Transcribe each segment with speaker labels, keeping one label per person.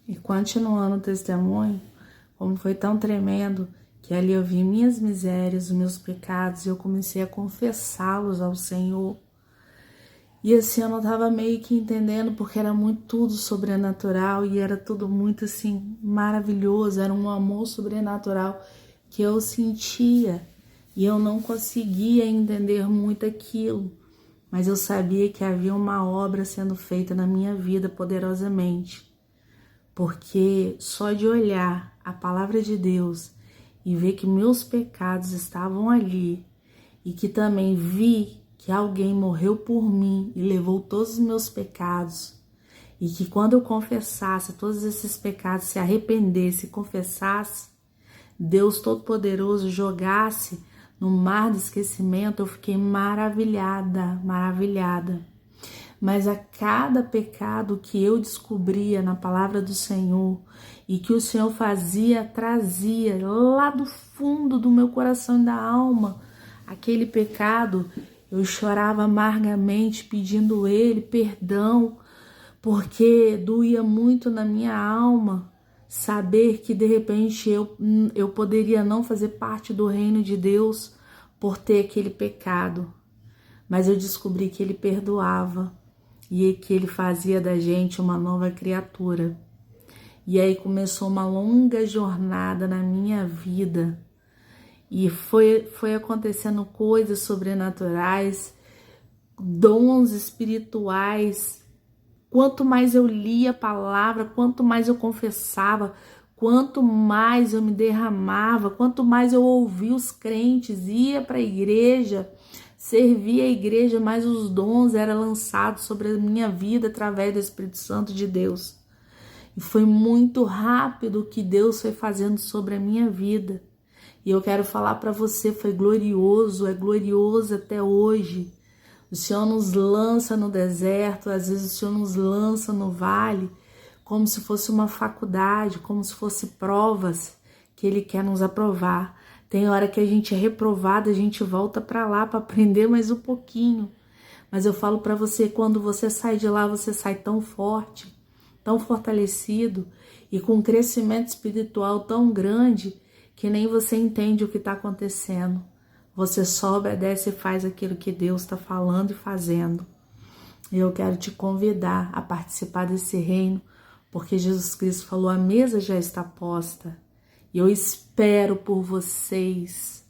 Speaker 1: E continuando o testemunho, como foi tão tremendo, que ali eu vi minhas misérias, os meus pecados, e eu comecei a confessá-los ao Senhor. E assim, eu não estava meio que entendendo, porque era muito tudo sobrenatural, e era tudo muito assim, maravilhoso, era um amor sobrenatural que eu sentia, e eu não conseguia entender muito aquilo, mas eu sabia que havia uma obra sendo feita na minha vida poderosamente. Porque só de olhar a palavra de Deus e ver que meus pecados estavam ali e que também vi que alguém morreu por mim e levou todos os meus pecados e que quando eu confessasse todos esses pecados, se arrependesse e confessasse, Deus Todo-Poderoso jogasse no mar do esquecimento, eu fiquei maravilhada, maravilhada. Mas a cada pecado que eu descobria na palavra do Senhor e que o Senhor fazia, trazia lá do fundo do meu coração e da alma, aquele pecado, eu chorava amargamente pedindo Ele perdão, porque doía muito na minha alma saber que de repente eu poderia não fazer parte do reino de Deus por ter aquele pecado. Mas eu descobri que Ele perdoava e que Ele fazia da gente uma nova criatura. E aí começou uma longa jornada na minha vida. E foi acontecendo coisas sobrenaturais, dons espirituais. Quanto mais eu lia a palavra, quanto mais eu confessava, quanto mais eu me derramava, quanto mais eu ouvia os crentes, ia para a igreja, servia a igreja, mais os dons eram lançados sobre a minha vida através do Espírito Santo de Deus. E foi muito rápido o que Deus foi fazendo sobre a minha vida. E eu quero falar para você, foi glorioso, é glorioso até hoje. O Senhor nos lança no deserto, às vezes o Senhor nos lança no vale, como se fosse uma faculdade, como se fosse provas que Ele quer nos aprovar. Tem hora que a gente é reprovado, a gente volta para lá para aprender mais um pouquinho. Mas eu falo para você, quando você sai de lá, você sai tão forte, tão fortalecido e com um crescimento espiritual tão grande que nem você entende o que está acontecendo. Você só obedece e faz aquilo que Deus está falando e fazendo. E eu quero te convidar a participar desse reino, porque Jesus Cristo falou, a mesa já está posta. E eu espero por vocês.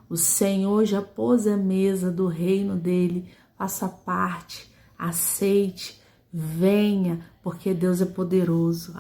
Speaker 1: O Senhor já pôs a mesa do reino dele. Faça parte, aceite, venha, porque Deus é poderoso.